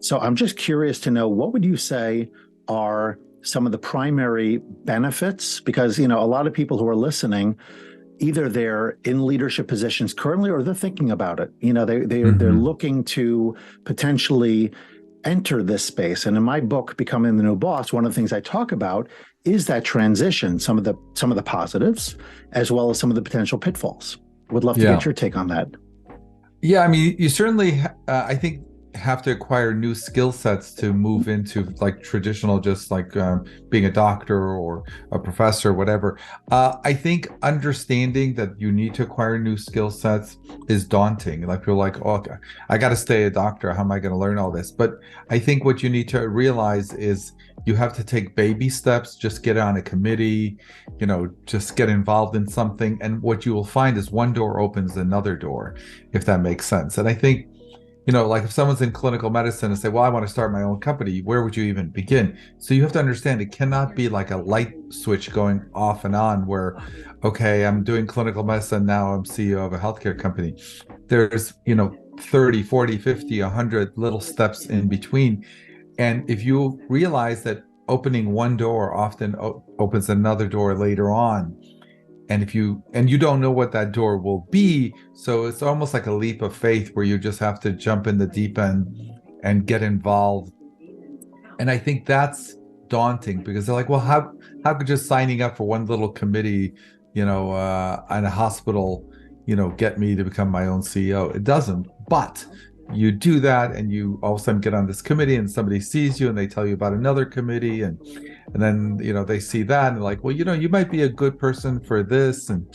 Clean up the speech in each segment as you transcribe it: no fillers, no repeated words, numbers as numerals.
So I'm just curious to know, what would you say are some of the primary benefits? Because, a lot of people who are listening, either they're in leadership positions currently or they're thinking about it. They're looking to potentially enter this space. And in my book, Becoming the New Boss, one of the things I talk about is that transition, some of the positives, as well as some of the potential pitfalls. Would love to get your take on that. Yeah, I mean, you certainly, I think, have to acquire new skill sets to move into like traditional, just like being a doctor or a professor, whatever. I think understanding that you need to acquire new skill sets is daunting. Like you're like, oh, I got to stay a doctor. How am I going to learn all this? But I think what you need to realize is you have to take baby steps, just get on a committee, just get involved in something. And what you will find is one door opens another door, if that makes sense. And I think, like if someone's in clinical medicine and say, well, I want to start my own company, where would you even begin? So you have to understand it cannot be like a light switch going off and on where, okay, I'm doing clinical medicine, now I'm CEO of a healthcare company. There's, 30, 40, 50, 100 little steps in between. And if you realize that opening one door often opens another door later on, and you don't know what that door will be, so it's almost like a leap of faith where you just have to jump in the deep end and get involved. And I think that's daunting because they're like, well, how could just signing up for one little committee, in a hospital, get me to become my own CEO? It doesn't. But you do that and you all of a sudden get on this committee and somebody sees you and they tell you about another committee and then they see that and they're like, well, you might be a good person for this, and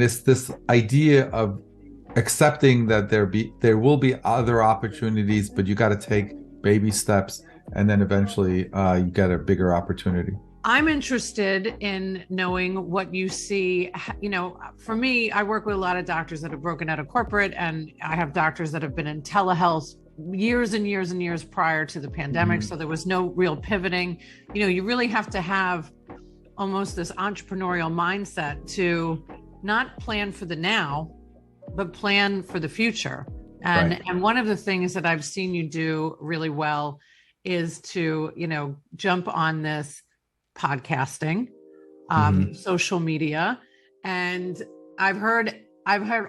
it's this idea of accepting that there will be other opportunities, but you got to take baby steps and then eventually you get a bigger opportunity. I'm interested in knowing what you see. For me, I work with a lot of doctors that have broken out of corporate, and I have doctors that have been in telehealth years and years and years prior to the pandemic. So there was no real pivoting. You really have to have almost this entrepreneurial mindset to not plan for the now, but plan for the future. And one of the things that I've seen you do really well is to, jump on this podcasting, social media. And I've heard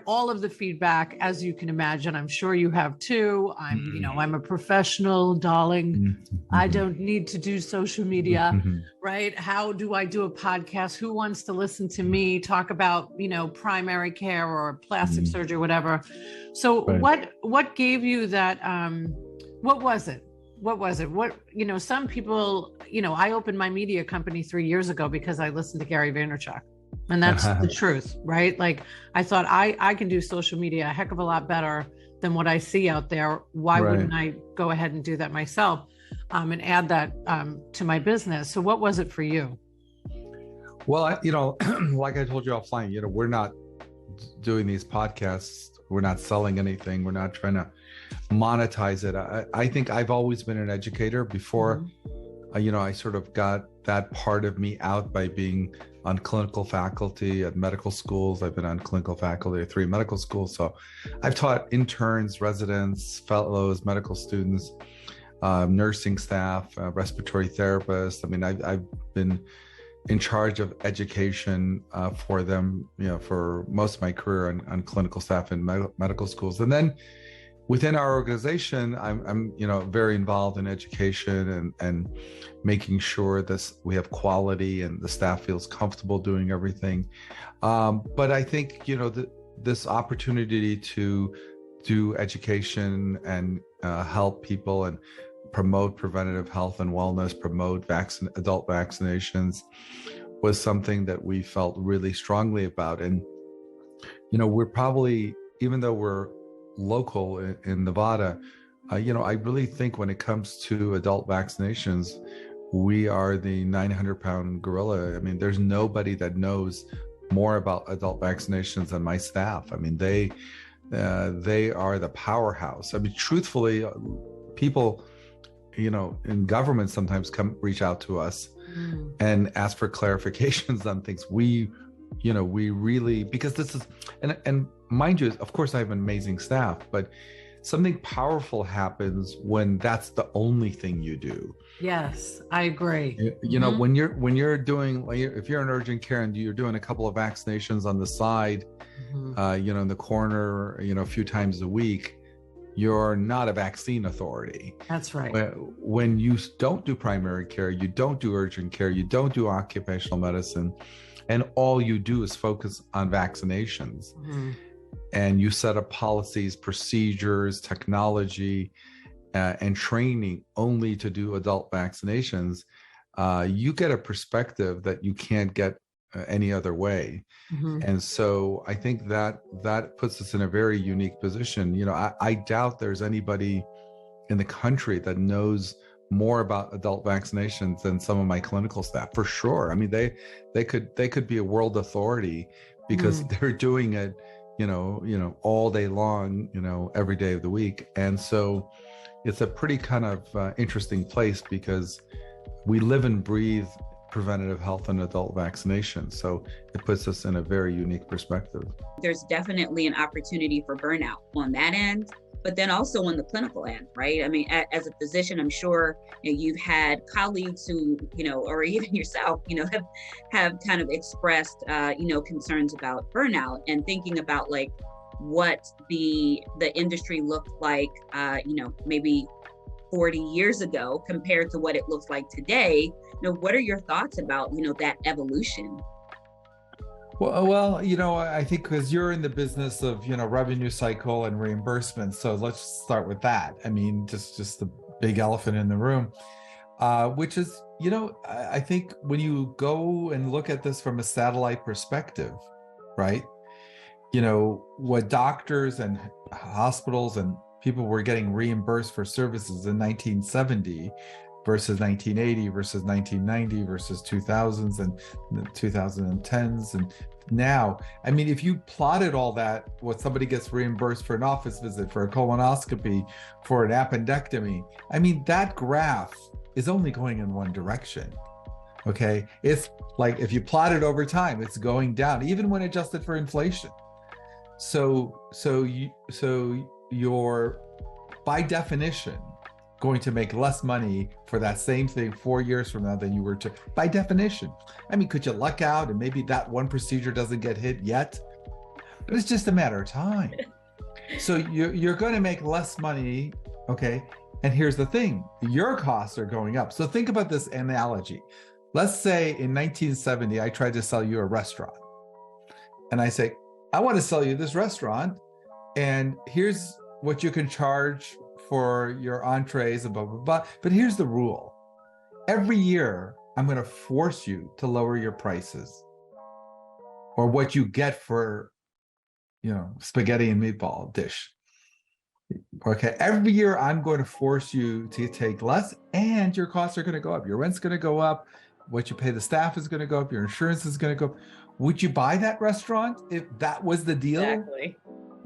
all of the feedback, as you can imagine. I'm sure you have too. I'm a professional, darling. I don't need to do social media, right? How do I do a podcast? Who wants to listen to me talk about, primary care or plastic surgery, whatever. So what gave you that? What was it? Some people, I opened my media company 3 years ago because I listened to Gary Vaynerchuk. And that's the truth, right? Like I thought I can do social media a heck of a lot better than what I see out there. Why wouldn't I go ahead and do that myself and add that to my business? So what was it for you? Well, like I told you offline, we're not doing these podcasts. We're not selling anything. We're not trying to monetize it. I think I've always been an educator before. I sort of got that part of me out by being on clinical faculty at medical schools. I've been on clinical faculty at 3 medical schools. So I've taught interns, residents, fellows, medical students, nursing staff, respiratory therapists. I mean, I've been in charge of education for them, for most of my career on clinical staff in medical schools. And then within our organization, I'm very involved in education and making sure that we have quality and the staff feels comfortable doing everything. But I think, this opportunity to do education and help people and promote preventative health and wellness, promote adult vaccinations was something that we felt really strongly about. And, we're probably, even though we're local in Nevada, I really think when it comes to adult vaccinations, we are the 900-pound gorilla. I mean, there's nobody that knows more about adult vaccinations than my staff. I mean, they are the powerhouse. I mean, truthfully, people, in government sometimes reach out to us and ask for clarifications on things. We really, because this is, and mind you, of course I have an amazing staff, but something powerful happens when that's the only thing you do. Yes, I agree. You know, when you're doing, like, if you're in urgent care and you're doing a couple of vaccinations on the side, you know, in the corner, you know, a few times a week, you're not a vaccine authority. That's right. When you don't do primary care, you don't do urgent care, you don't do occupational medicine, and all you do is focus on vaccinations. And you set up policies, procedures, technology, and training only to do adult vaccinations, you get a perspective that you can't get any other way. And so I think that puts us in a very unique position. You know, I doubt there's anybody in the country that knows more about adult vaccinations than some of my clinical staff, for sure. I mean, they could be a world authority because they're doing it, you know, all day long, you know, every day of the week. And so it's a pretty kind of interesting place because we live and breathe preventative health and adult vaccination. So it puts us in a very unique perspective. There's definitely an opportunity for burnout on that end, but then also on the clinical end, right? I mean, as a physician, I'm sure you've had colleagues who, you know, or even yourself, you know, have kind of expressed, you know, concerns about burnout, and thinking about like what the industry looked like, you know, maybe 40 years ago compared to what it looks like today. You know, what are your thoughts about, you know, that evolution? Well, you know, I think because you're in the business of, you know, revenue cycle and reimbursement. So let's start with that. I mean, just the big elephant in the room, which is, you know, I think when you go and look at this from a satellite perspective, right? You know, what doctors and hospitals and people were getting reimbursed for services in 1970 versus 1980 versus 1990 versus 2000s and 2010s and now. I mean, if you plotted all that, what somebody gets reimbursed for an office visit, for a colonoscopy, for an appendectomy, I mean, that graph is only going in one direction. Okay, it's like if you plot it over time, it's going down, even when adjusted for inflation. So you're by definition going to make less money for that same thing 4 years from now than you were by definition. I mean, could you luck out and maybe that one procedure doesn't get hit yet? But it's just a matter of time. So you're going to make less money, okay? And here's the thing, your costs are going up. So think about this analogy. Let's say in 1970, I tried to sell you a restaurant. And I say, I want to sell you this restaurant, and here's what you can charge for your entrees and blah, blah, blah. But here's the rule. Every year, I'm going to force you to lower your prices or what you get for, you know, spaghetti and meatball dish. Okay. Every year, I'm going to force you to take less, and your costs are going to go up. Your rent's going to go up. What you pay the staff is going to go up. Your insurance is going to go up. Would you buy that restaurant if that was the deal? Exactly.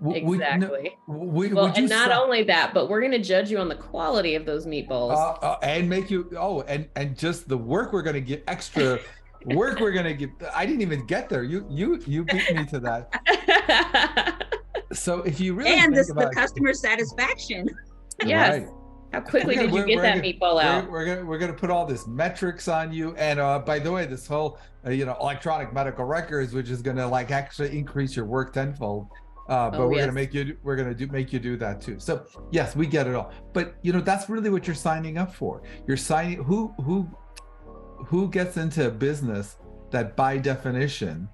Exactly. Well, and not only that, but we're going to judge you on the quality of those meatballs and make you and just the work we're going to get, extra work we're going to give. I didn't even get there. You beat me to that. So if you really and the customer satisfaction. Yes. Right. How quickly did you get that meatball out? We're gonna put all this metrics on you, and by the way, this whole you know, electronic medical records, which is gonna like actually increase your work tenfold. But we're gonna make you do that too. So yes, we get it all. But you know, that's really what you're signing up for. You're signing who gets into a business that by definition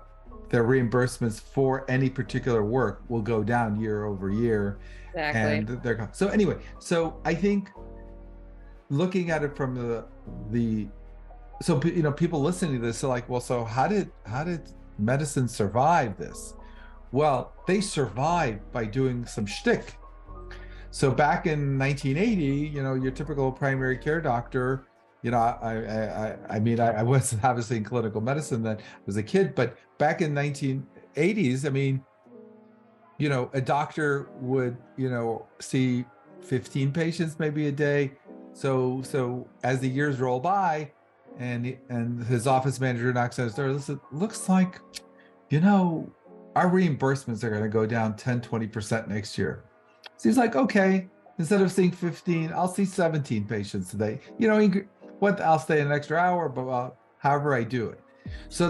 their reimbursements for any particular work will go down year over year. Exactly. And they're so anyway. So I think looking at it from the so you know, people listening to this are like, well, so how did medicine survive this? Well, they survived by doing some shtick. So back in 1980, you know, your typical primary care doctor, you know, I mean, I was obviously in clinical medicine then as a kid, but back in 1980s, I mean, you know, a doctor would, you know, see 15 patients maybe a day. So as the years roll by, and his office manager knocks on his door, listen, looks like, you know, our reimbursements are going to go down 10-20% next year. So he's like, okay, instead of seeing 15, I'll see 17 patients today. You know, I'll stay an extra hour, but however I do it. So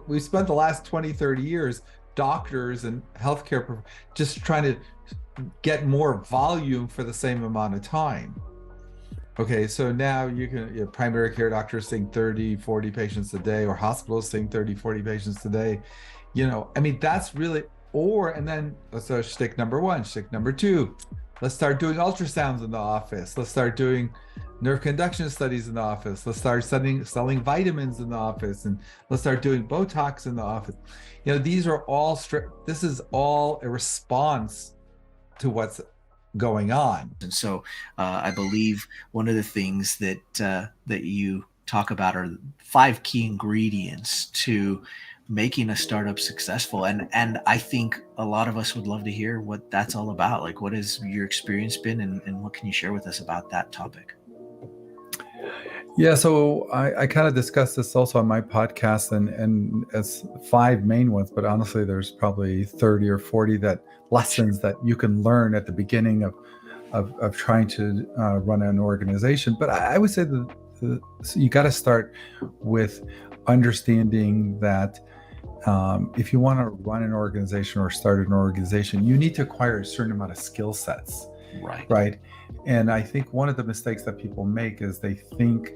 we spent the last 20, 30 years, doctors and healthcare just trying to get more volume for the same amount of time. Okay, so now primary care doctors seeing 30, 40 patients a day, or hospitals seeing 30, 40 patients a day. You know, I mean, that's really, so shtick number one. Shtick number two, let's start doing ultrasounds in the office. Let's start doing nerve conduction studies in the office. Let's start selling vitamins in the office, and let's start doing Botox in the office. You know, these are all this is all a response to what's going on. And so I believe one of the things that that you talk about are 5 key ingredients to making a startup successful. And I think a lot of us would love to hear what that's all about. Like, what has your experience been, and what can you share with us about that topic? Yeah, so I kind of discussed this also on my podcast, and as 5 main ones, but honestly, there's probably 30 or 40 lessons that you can learn at the beginning of trying to run an organization. But I would say so you got to start with understanding that if you want to run an organization or start an organization, you need to acquire a certain amount of skill sets. Right. And I think one of the mistakes that people make is they think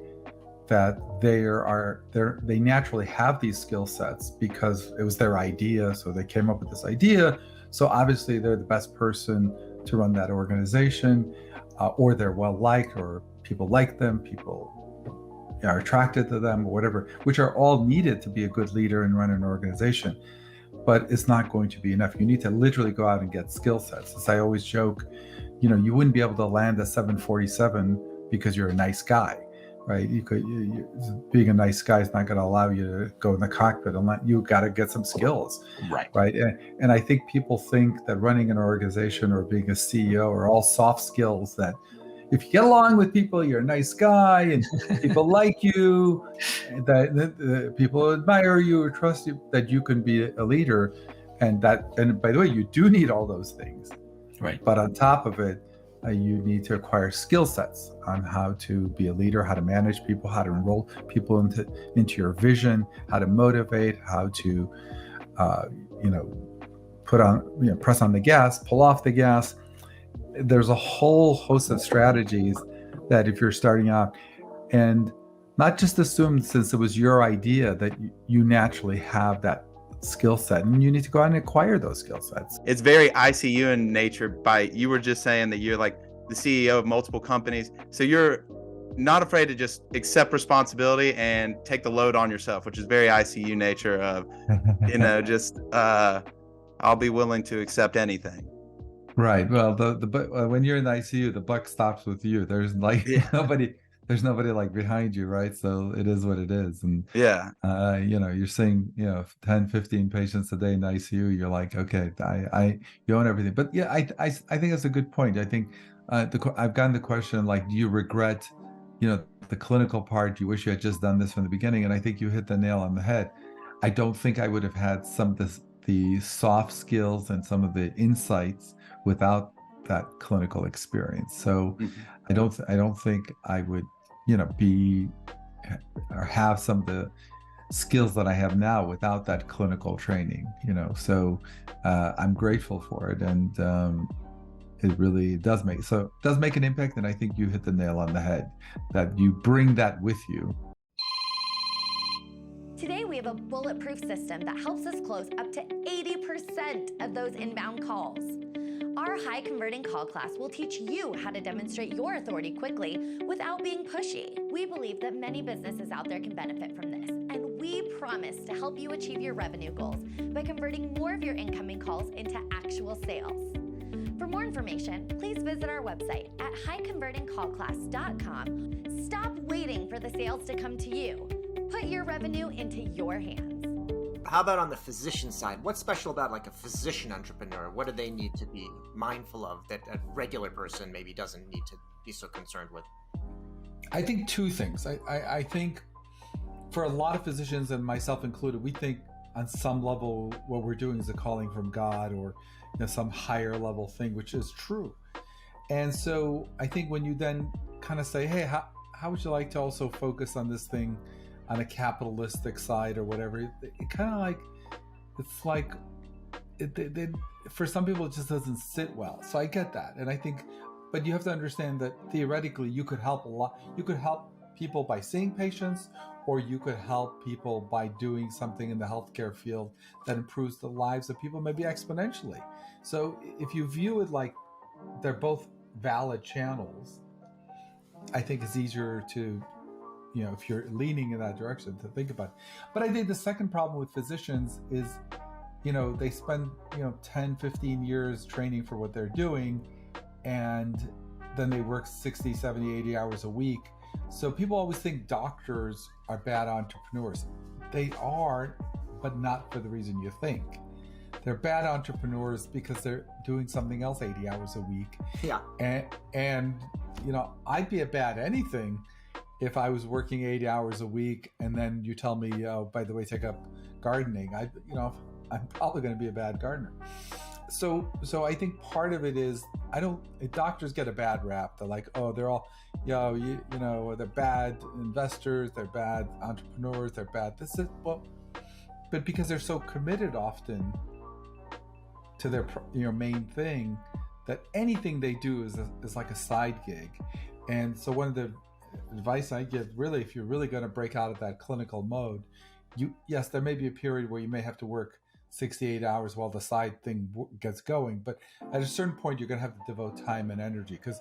that they naturally have these skill sets because it was their idea. So they came up with this idea. So obviously they're the best person to run that organization, or they're well liked, or people like them, people are attracted to them, or whatever, which are all needed to be a good leader and run an organization. But it's not going to be enough. You need to literally go out and get skill sets. As I always joke, you wouldn't be able to land a 747 because you're a nice guy, right? Being a nice guy is not going to allow you to go in the cockpit unless you got to get some skills, right? And I think people think that running an organization or being a CEO are all soft skills, that if you get along with people, you're a nice guy and people like you, that people admire you or trust you, that you can be a leader. And by the way, you do need all those things. Right. But on top of it, you need to acquire skill sets on how to be a leader, how to manage people, how to enroll people into your vision, how to motivate, how to, press on the gas, pull off the gas. There's a whole host of strategies that if you're starting out, and not just assume since it was your idea that you naturally have that skill set, and you need to go out and acquire those skill sets. It's very ICU in nature. You were just saying that you're like the CEO of multiple companies, so you're not afraid to just accept responsibility and take the load on yourself, which is very ICU nature of I'll be willing to accept anything. Right. Well, when you're in the ICU, the buck stops with you. There's there's nobody like behind you, right? So it is what it is. And you're seeing 10, 15 patients a day in the ICU. You're like, okay, you own everything. But yeah, I think that's a good point. I think I've gotten the question, like, do you regret the clinical part? Do you wish you had just done this from the beginning? And I think you hit the nail on the head. I don't think I would have had some of the soft skills and some of the insights without that clinical experience. So I don't think I would be or have some of the skills that I have now without that clinical training. So I'm grateful for it, and it really does make an impact. And I think you hit the nail on the head, that you bring that with you. Today, we have a bulletproof system that helps us close up to 80% of those inbound calls. Our high converting call class will teach you how to demonstrate your authority quickly without being pushy. We believe that many businesses out there can benefit from this, and we promise to help you achieve your revenue goals by converting more of your incoming calls into actual sales. For more information, please visit our website at highconvertingcallclass.com. Stop waiting for the sales to come to you. Put your revenue into your hands. How about on the physician side? What's special about like a physician entrepreneur? What do they need to be mindful of that a regular person maybe doesn't need to be so concerned with? I think 2 things. I think for a lot of physicians, and myself included, we think on some level, what we're doing is a calling from God or some higher level thing, which is true. And so I think when you then kind of say, hey, how would you like to also focus on this thing on a capitalistic side or whatever, it kind of like, it's like, for some people, it just doesn't sit well. So I get that. And I think, but you have to understand that theoretically you could help a lot. You could help people by seeing patients, or you could help people by doing something in the healthcare field that improves the lives of people, maybe exponentially. So if you view it like they're both valid channels, I think it's easier to, if you're leaning in that direction, to think about it. But I think the second problem with physicians is, they spend, 10, 15 years training for what they're doing, and then they work 60, 70, 80 hours a week. So people always think doctors are bad entrepreneurs. They are, but not for the reason you think. They're bad entrepreneurs because they're doing something else 80 hours a week. Yeah. And I'd be a bad anything if I was working 80 hours a week and then you tell me, oh, by the way, take up gardening. I'm probably going to be a bad gardener. So I think part of it is, doctors get a bad rap. They're like, oh, they're all, they're bad investors, they're bad entrepreneurs, they're bad. But because they're so committed often to their main thing, that anything they do is like a side gig. And so one of the advice I give, really, if you're really going to break out of that clinical mode, yes, there may be a period where you may have to work 68 hours while the side thing gets going, but at a certain point you're going to have to devote time and energy, because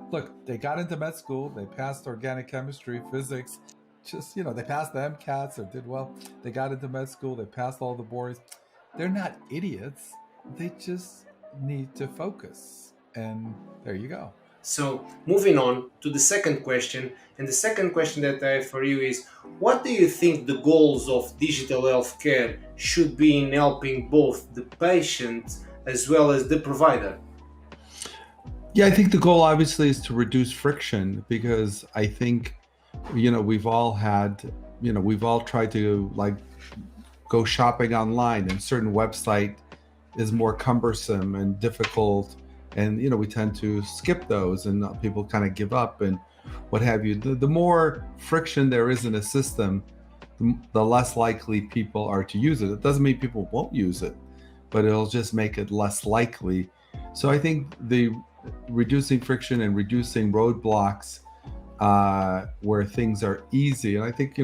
look, they got into med school, they passed organic chemistry, physics, just they passed the MCATs or did well, they got into med school, they passed all the boards. They're not idiots, they just need to focus, and there you go. So moving on to the second question, and the second question that I have for you is, what do you think the goals of digital healthcare should be in helping both the patient as well as the provider? Yeah, I think the goal obviously is to reduce friction, because I think, we've all tried to go shopping online, and certain website is more cumbersome and difficult. And, we tend to skip those, and people kind of give up and what have you. The more friction there is in a system, the less likely people are to use it. It doesn't mean people won't use it, but it'll just make it less likely. So I think the reducing friction and reducing roadblocks where things are easy. And I think,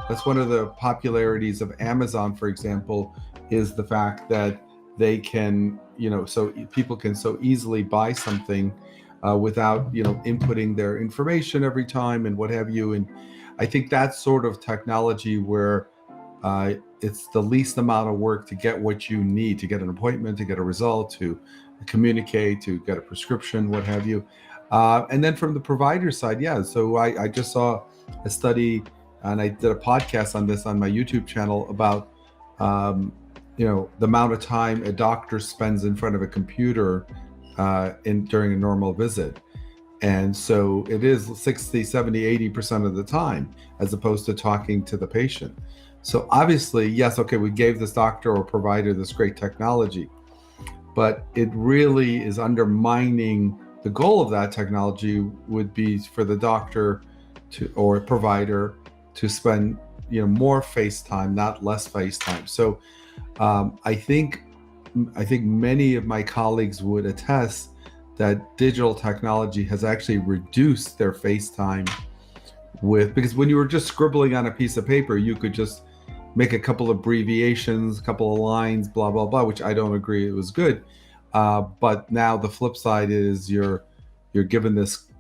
that's one of the popularities of Amazon, for example, is the fact that they can, so people can so easily buy something without, inputting their information every time and what have you. And I think that's sort of technology where it's the least amount of work to get what you need, to get an appointment, to get a result, to communicate, to get a prescription, what have you. And then from the provider side, yeah. So I just saw a study, and I did a podcast on this on my YouTube channel about, the amount of time a doctor spends in front of a computer during a normal visit. And so it is 60, 70, 80% of the time, as opposed to talking to the patient. So obviously, yes, okay, we gave this doctor or provider this great technology, but it really is undermining the goal of that technology. Would be for the doctor or provider to spend more face time, not less face time. So I think many of my colleagues would attest that digital technology has actually reduced their face time because when you were just scribbling on a piece of paper, you could just make a couple of abbreviations, a couple of lines, blah, blah, blah, which I don't agree it was good. But now the flip side is you're given this,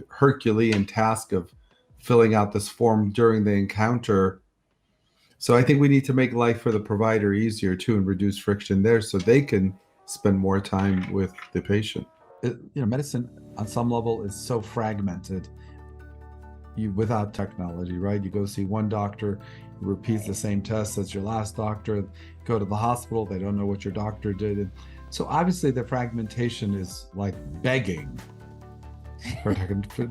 Herculean task of filling out this form during the encounter. So I think we need to make life for the provider easier too, and reduce friction there so they can spend more time with the patient. Medicine on some level is so fragmented without technology, right? You go see one doctor, you repeat the same tests as your last doctor, go to the hospital, they don't know what your doctor did. And so obviously the fragmentation is like begging for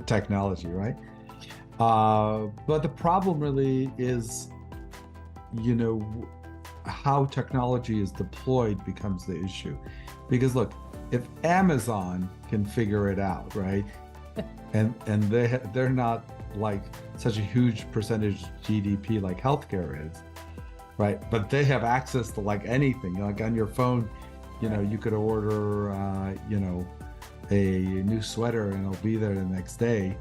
technology, right? But the problem really is, how technology is deployed becomes the issue. Because look, if Amazon can figure it out, right, and they're not like such a huge percentage GDP like healthcare is, right, but they have access to like anything, like on your phone, you know, you could order you know, a new sweater and it'll be there the next day.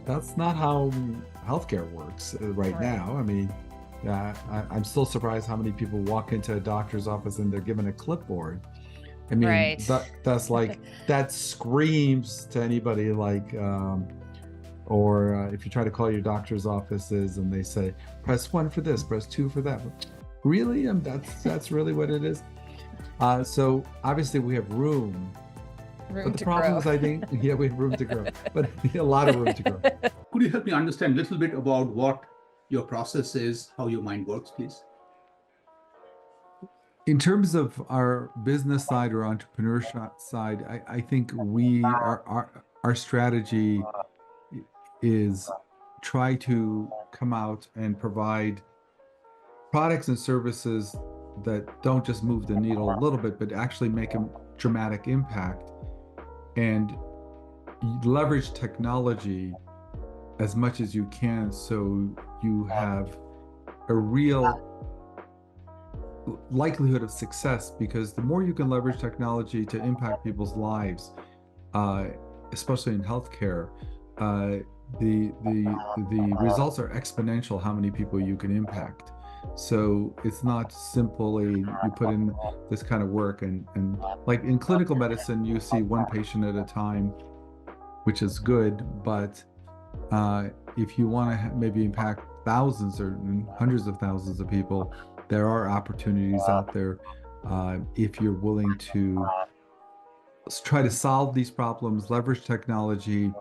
That's not how healthcare works right now. I mean, I'm still surprised how many people walk into a doctor's office and they're given a clipboard. I mean, that's like, that screams to anybody like, or if you try to call your doctor's offices and they say, press 1 for this, press 2 for that. Really? That's really what it is? So obviously we have room. But the problem is, I think, yeah, we have room to grow, but a lot of room to grow. Could you help me understand a little bit about what your process is, how your mind works, please? In terms of our business side or entrepreneurship side, I think our strategy is try to come out and provide products and services that don't just move the needle a little bit, but actually make a dramatic impact, and leverage technology as much as you can so you have a real likelihood of success. Because the more you can leverage technology to impact people's lives, especially in healthcare, the results are exponential how many people you can impact. So it's not simply you put in this kind of work and like in clinical medicine, you see one patient at a time, which is good. But if you want to maybe impact thousands or hundreds of thousands of people, there are opportunities out there if you're willing to try to solve these problems, leverage technology,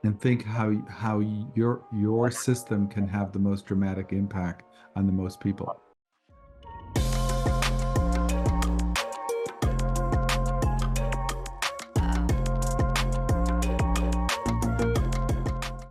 and think how your system can have the most dramatic impact on the most people.